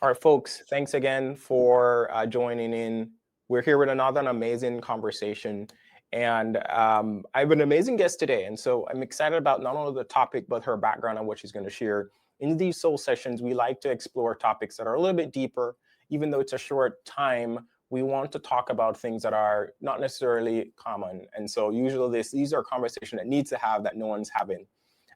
All right, folks, thanks again for joining in. We're here with another amazing conversation. And I have an amazing guest today. And so I'm excited about not only the topic, but her background and what she's going to share. In these soul sessions, we like to explore topics that are a little bit deeper. Even though it's a short time, we want to talk about things that are not necessarily common. And so usually these are conversations that needs to have that no one's having.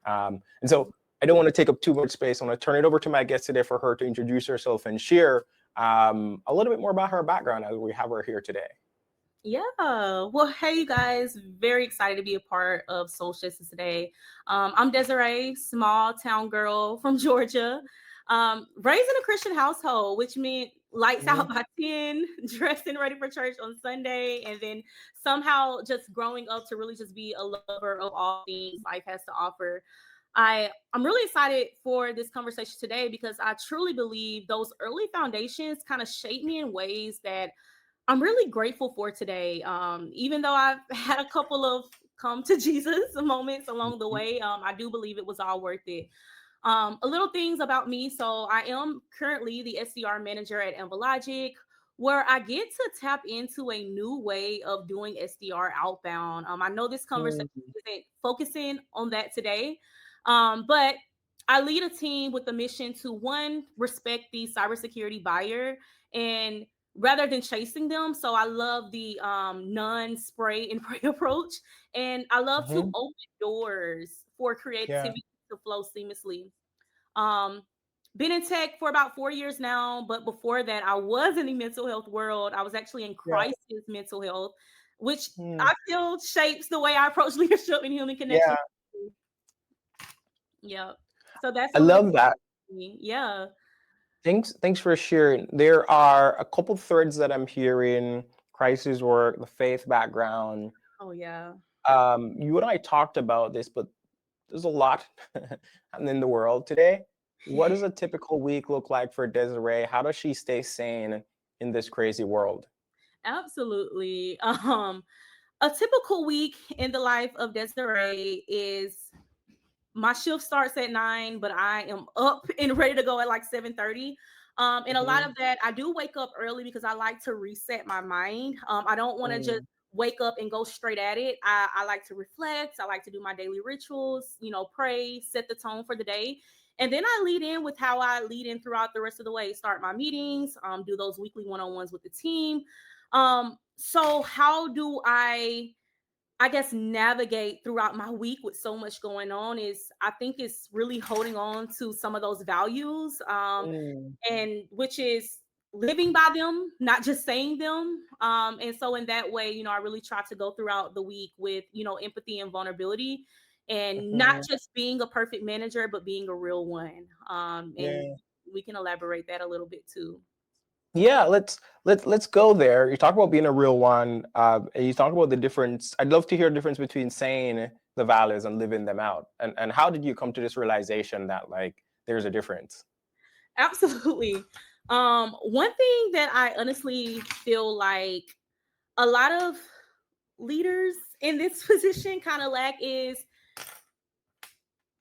And so I don't want to take up too much space. I want to turn it over to my guest today for her to introduce herself and share a little bit more about her background as we have her here today. Yeah. Well, hey, you guys. Very excited to be a part of Soul Sessions today. I'm Desiree, small town girl from Georgia, raised in a Christian household, which meant lights out by 10, dressed and ready for church on Sunday, and then somehow just growing up to really just be a lover of all things life has to offer. I'm really excited for this conversation today because I truly believe those early foundations kind of shaped me in ways that I'm really grateful for today. Even though I've had a couple of come to Jesus moments along the way, I do believe it was all worth it. A little things about me. So I am currently the SDR Manager at Logic, where I get to tap into a new way of doing SDR outbound. I know this conversation isn't focusing on that today, but I lead a team with the mission to, one, respect the cybersecurity buyer and rather than chasing them. So I love the non-spray and pray approach. And I love to open doors for creativity to flow seamlessly. Um, been in tech for about 4 years now, but before that, I was in the mental health world. I was actually in crisis mental health, which I feel shapes the way I approach leadership and human connection. Yeah. So that's I a little love that. me. Yeah. Thanks for sharing. There are a couple threads that I'm hearing: crisis work, the faith background. Oh yeah. You and I talked about this, but there's a lot happening in the world today. What does a typical week look like for Desiree? How does she stay sane in this crazy world? Absolutely. A typical week in the life of Desiree is my shift starts at 9, but I am up and ready to go at like 7:30. And a lot of that, I do wake up early because I like to reset my mind. I don't want to just wake up and go straight at it. I like to reflect. I like to do my daily rituals, pray, set the tone for the day. And then I lead in with how I lead in throughout the rest of the way, start my meetings, do those weekly one-on-ones with the team. So how do I guess navigate throughout my week with so much going on is I think it's really holding on to some of those values, and which is living by them, not just saying them. And so in that way, I really try to go throughout the week with, empathy and vulnerability and not just being a perfect manager, but being a real one. And we can elaborate that a little bit too. Yeah, let's go there. You talk about being a real one, and you talk about the difference. I'd love to hear the difference between saying the values and living them out. And how did you come to this realization that like there's a difference? Absolutely. One thing that I honestly feel like a lot of leaders in this position kind of lack is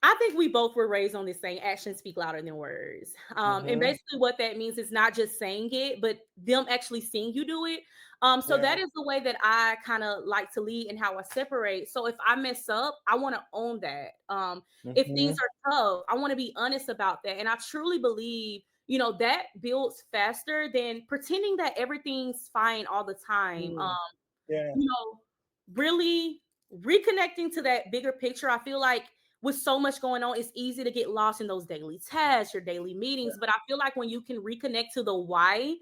I think we both were raised on this saying actions speak louder than words. And basically what that means is not just saying it, but them actually seeing you do it. So that is the way that I kind of like to lead and how I separate. So if I mess up, I want to own that. If things are tough, I want to be honest about that. And I truly believe, that builds faster than pretending that everything's fine all the time. Really reconnecting to that bigger picture. I feel like with so much going on, it's easy to get lost in those daily tasks, your daily meetings. But I feel like when you can reconnect to the why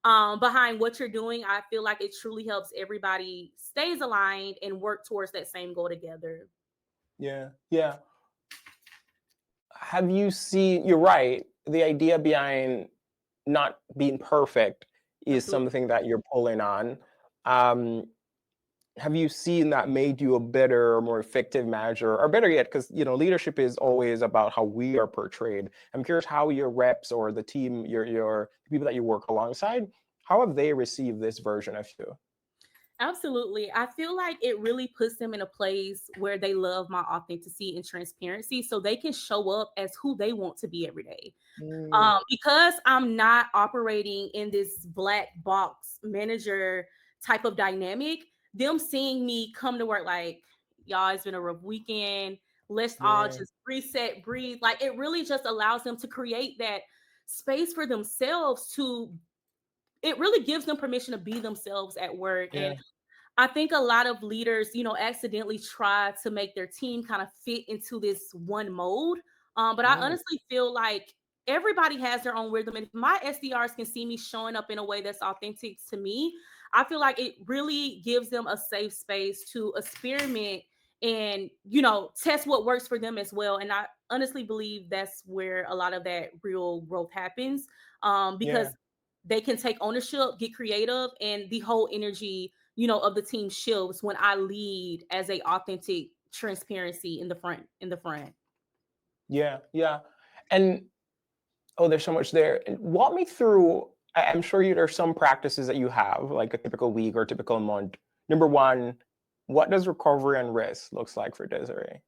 behind what you're doing, I feel like it truly helps everybody stays aligned and work towards that same goal together. Yeah. Have you seen, you're right, the idea behind not being perfect is Absolutely. something that you're pulling on. Um, have you seen that made you a better or more effective manager, or better yet, because leadership is always about how we are portrayed. I'm curious how your reps or the team, your the people that you work alongside, how have they received this version of you? Absolutely. I feel like it really puts them in a place where they love my authenticity and transparency so they can show up as who they want to be every day. Mm, Because I'm not operating in this black box manager type of dynamic, them seeing me come to work like, y'all, it's been a rough weekend. Let's all yeah, just reset, breathe. Like it really just allows them to create that space for themselves to, it really gives them permission to be themselves at work. yeah. And I think a lot of leaders, accidentally try to make their team kind of fit into this one mold. But I Mm, honestly feel like everybody has their own rhythm. And if my SDRs can see me showing up in a way that's authentic to me, I feel like it really gives them a safe space to experiment and, test what works for them as well. And I honestly believe that's where a lot of that real growth happens, yeah. because they can take ownership, get creative, and the whole energy of the team shifts when I lead as a authentic transparency in the front. Yeah, yeah. And oh, there's so much there. And walk me through. I'm sure there's some practices that you have, like a typical week or typical month. Number one, what does recovery and rest looks like for Desiree?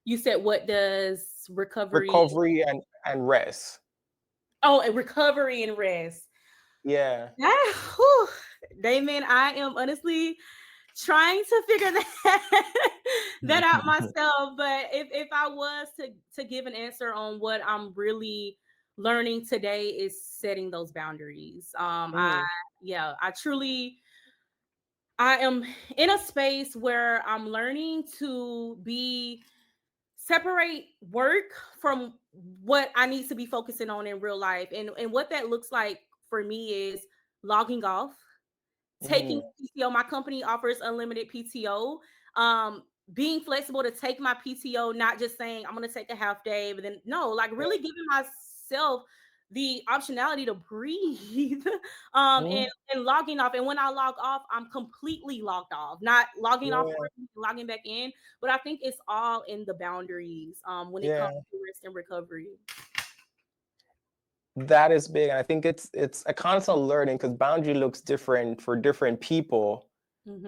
You said, what does recovery? Recovery and rest. Oh, and recovery and rest. Yeah. Ah, whew. Damon, I am honestly trying to figure that out myself. But if I was to give an answer on what I'm really learning today is setting those boundaries. Mm, I am in a space where I'm learning to be separate work from what I need to be focusing on in real life. And what that looks like for me is logging off, taking mm, PTO. My company offers unlimited PTO. Being flexible to take my PTO, not just saying I'm going to take a half day, but then no, like yeah. really giving myself the optionality to breathe, Mm, and logging off. And when I log off, I'm completely logged off, not logging off, yeah. logging back in. But I think it's all in the boundaries when it comes Yeah. to rest and recovery. That is big. And I think it's a constant learning because boundary looks different for different people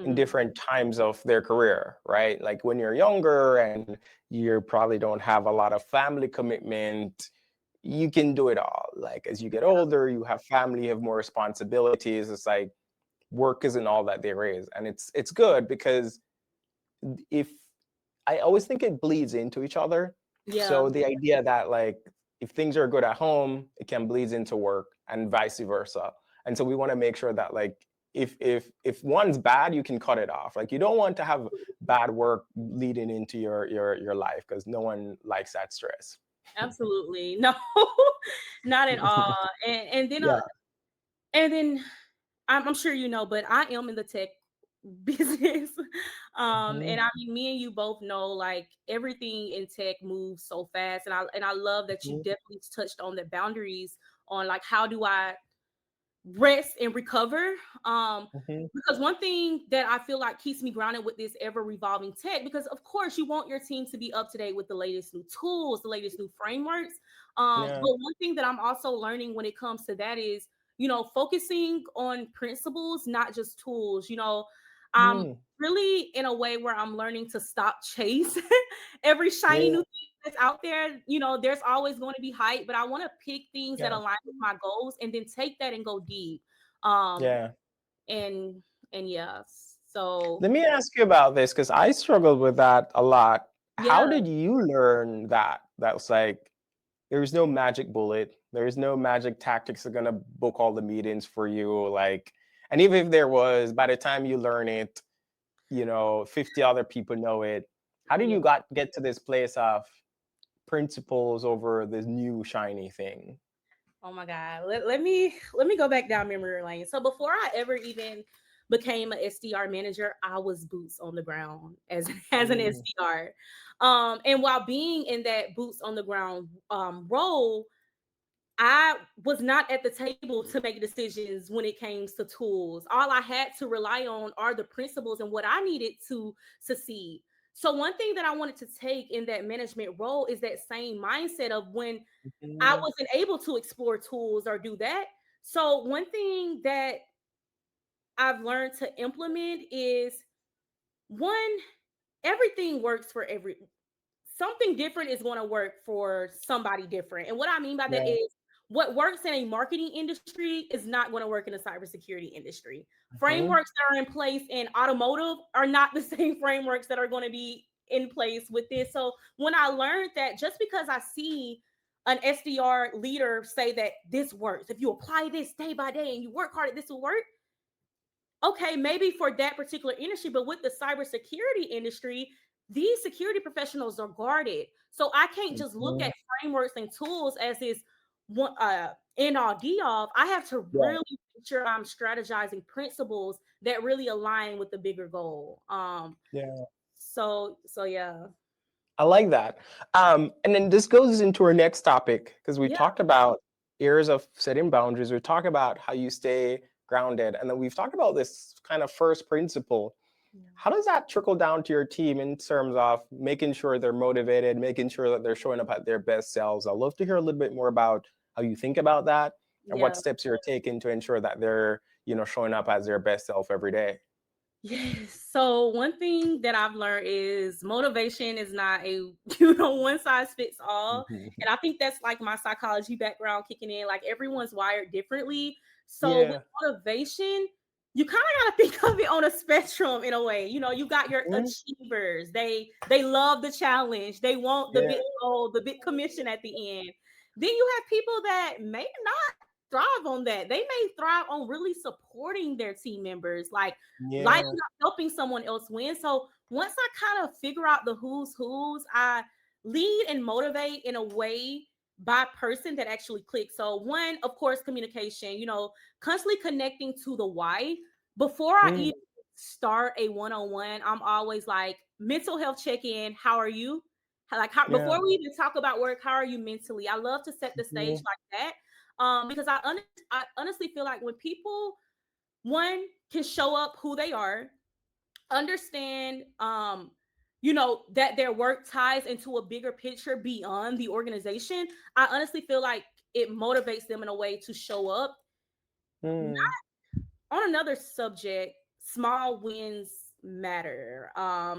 in Hmm. different times of their career, right? Like when you're younger and you probably don't have a lot of family commitment, you can do it all. Like as you get older, you have family, you have more responsibilities. It's like work isn't all that there is. And it's good because if I always think it bleeds into each other. Yeah, So the idea that like if things are good at home, it can bleed into work and vice versa. And so we want to make sure that like if one's bad, you can cut it off. Like you don't want to have bad work leading into your life because no one likes that stress. absolutely. No, not at all. Yeah. And then I'm sure but I am in the tech business. And Mhm, I mean, me and you both know like everything in tech moves so fast. And I love that you mhm, definitely touched on the boundaries on like how do I rest and recover. mhm. Because one thing that I feel like keeps me grounded with this ever revolving tech, because of course you want your team to be up to date with the latest new tools, the latest new frameworks. Yeah. But one thing that I'm also learning when it comes to that is, focusing on principles, not just tools. I'm Mm, really in a way where I'm learning to stop chase every shiny yeah. new thing that's out there. There's always going to be hype, but I want to pick things that Yeah. align with my goals and then take that and go deep. Um, Yeah. and and yeah, so Let me ask you about this because I struggled with that a lot. How yeah. did you learn that? That was like, there's no magic bullet. There's no magic tactics that are gonna book all the meetings for you. Like, and even if there was, by the time you learn it, 50 other people know it. How did Yeah. you get to this place of principles over this new shiny thing? Oh my God. Let me go back down memory lane. So before I ever even became an SDR manager, I was boots on the ground as as an Mm, SDR. And while being in that boots on the ground role, I was not at the table to make decisions when it came to tools. All I had to rely on are the principles and what I needed to succeed. So one thing that I wanted to take in that management role is that same mindset of when I mhm, wasn't able to explore tools or do that. So one thing that I've learned to implement is one, everything works for something different is going to work for somebody different. And what I mean by that Yeah. is what works in a marketing industry is not going to work in a cybersecurity industry. Hmm. Frameworks that are in place in automotive are not the same frameworks that are going to be in place with this. So when I learned that, just because I see an SDR leader say that this works, if you apply this day by day and you work hard at this will work, okay, maybe for that particular industry, but with the cybersecurity industry, these security professionals are guarded. So I can't just look Hmm. at frameworks and tools as this one end all be all. I have to Yeah. really make sure I'm strategizing principles that really align with the bigger goal. Yeah. So yeah. I like that. And then this goes into our next topic because we Yeah. talked about areas of setting boundaries. We talked about how you stay grounded, and then we've talked about this kind of first principle. Yeah. How does that trickle down to your team in terms of making sure they're motivated, making sure that they're showing up at their best selves? I'd love to hear a little bit more about how you think about that and what Yeah. steps you're taking to ensure that they're, showing up as their best self every day. Yes. So one thing that I've learned is motivation is not a one size fits all. Mhm. And I think that's like my psychology background kicking in. Like everyone's wired differently. So with Yeah. motivation, you kind of got to think of it on a spectrum in a way. You got your Mhm. achievers. They love the challenge. They want the Yeah. big goal, the big commission at the end. Then you have people that may not thrive on that. They may thrive on really supporting their team members, like lighting Yeah. up, helping someone else win. So once I kind of figure out the who's, I lead and motivate in a way by person that actually clicks. So one, of course, communication, constantly connecting to the why. Before I Mm. even start a one-on-one, I'm always like mental health check-in. How are you? Like how Yeah. before we even talk about work, how are you mentally? I love to set the stage Mhm. like that. Because I honestly feel like when people one can show up who they are, understand that their work ties into a bigger picture beyond the organization, I honestly feel like it motivates them in a way to show up. Mm. On another subject, small wins matter.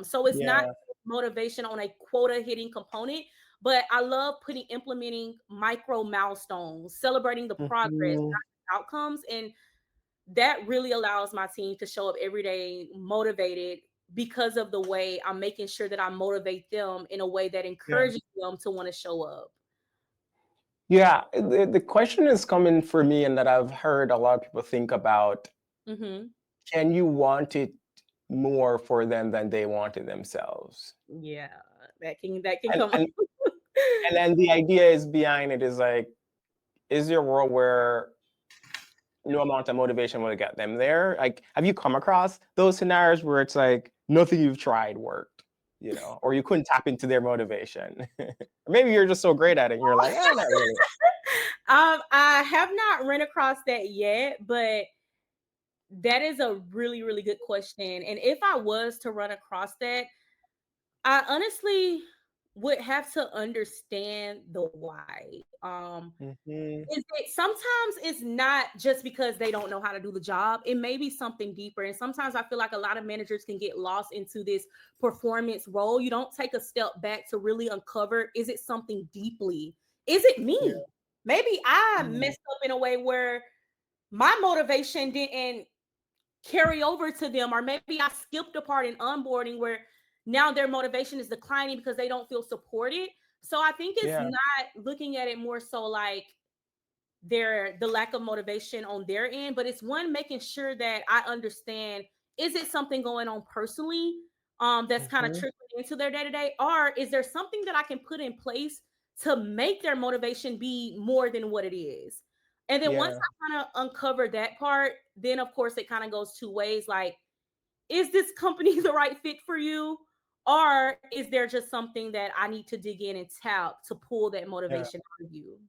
So it's not Yeah. motivation on a quota hitting component, but I love implementing micro milestones, celebrating the progress, Mhm. not the outcomes. And that really allows my team to show up every day motivated because of the way I'm making sure that I motivate them in a way that Yeah. encourages them to want to show up. Yeah. The question is coming for me, and that I've heard a lot of people think about, Hmm. can you want it more for them than they want it themselves? Yeah, that can And come up. and and then the idea is behind it is like, is there a world where no amount of motivation will get them there? Like, have you come across those scenarios where it's like nothing you've tried worked, or you couldn't tap into their motivation? Or maybe you're just so great at it and you're like, not really. I have not run across that yet, but that is a really, really good question. And if I was to run across that, I honestly would have to understand the why. Mhm. Is it sometimes it's not just because they don't know how to do the job. It may be something deeper. And sometimes I feel like a lot of managers can get lost into this performance role. You don't take a step back to really uncover, is it something deeply? Is it Yeah. me? Maybe I Mm. messed up in a way where my motivation didn't carry over to them, or maybe I skipped a part in onboarding where now their motivation is declining because they don't feel supported. So I think it's Yeah. not looking at it more so like the lack of motivation on their end, but it's one making sure that I understand, is it something going on personally that's kind of Mhm. trickling into their day-to-day, or is there something that I can put in place to make their motivation be more than what it is? And then once Yeah. I kind of uncover that part, then of course it kind of goes two ways. Like, is this company the right fit for you? Or is there just something that I need to dig in and tap to pull that Yeah. motivation out of you?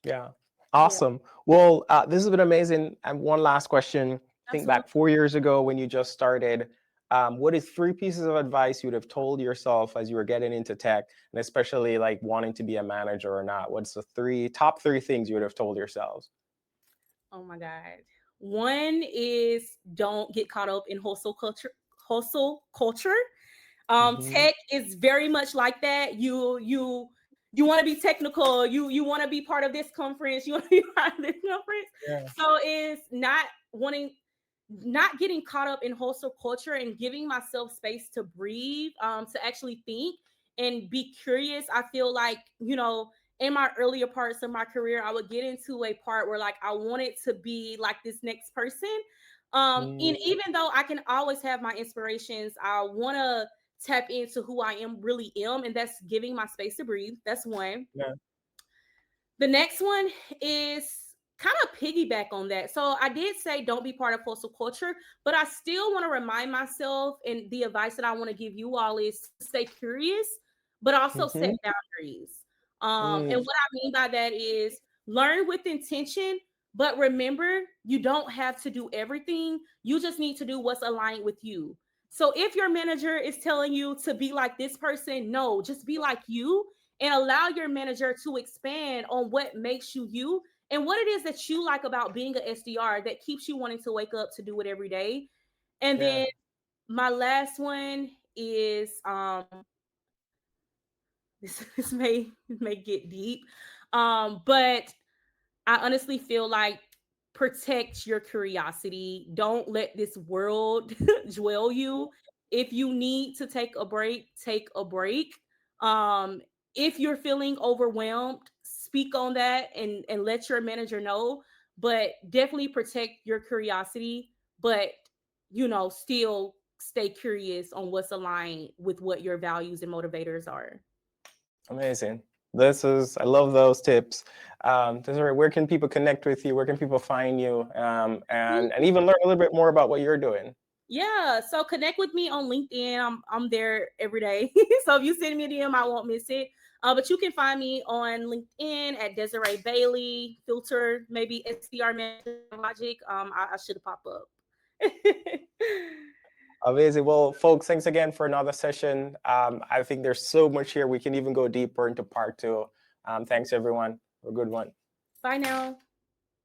Yeah. Yeah, Awesome. Well, this has been amazing. And one last question. Think absolutely. back 4 years ago when you just started. What is three pieces of advice you would have told yourself as you were getting into tech, and especially like wanting to be a manager or not? What's the top three things you would have told yourselves? Oh my God. One is don't get caught up in hustle culture. Hustle culture. Mhm. Tech is very much like that. You want to be technical. You want to be part of this conference. You want to be part of this conference. Yeah. So it's not getting caught up in hustle culture and giving myself space to breathe, to actually think and be curious. I feel like, in my earlier parts of my career, I would get into a part where like I wanted to be like this next person. And Mm, even though I can always have my inspirations, I want to tap into who I really am, and that's giving my space to breathe. That's one. yeah. The next one is kind of piggyback on that. So I did say don't be part of hustle culture, but I still want to remind myself, and the advice that I want to give you all is to stay curious, but also set Mhm. boundaries. And Mm, what I mean by that is learn with intention, but remember, you don't have to do everything. You just need to do what's aligned with you. So if your manager is telling you to be like this person, no, just be like you and allow your manager to expand on what makes you you and what it is that you like about being an SDR that keeps you wanting to wake up to do it every day. And yeah. then my last one is this may get deep. But I honestly feel like protect your curiosity. Don't let this world dwell you. If you need to take a break, take a break. Um, if you're feeling overwhelmed, speak on that and let your manager know. But definitely protect your curiosity. But still stay curious on what's aligned with what your values and motivators are. Amazing. I love those tips. Desiree, where can people connect with you? Where can people find you? And even learn a little bit more about what you're doing. Yeah, so connect with me on LinkedIn. I'm there every day. So if you send me a DM, I won't miss it. But you can find me on LinkedIn at Desiree Bailey. Filter maybe SDR Manager Logic. I should have popped up. Amazing. Well, folks, thanks again for another session. I think there's so much here. We can even go deeper into part two. Thanks, everyone. Have a good one. Bye now.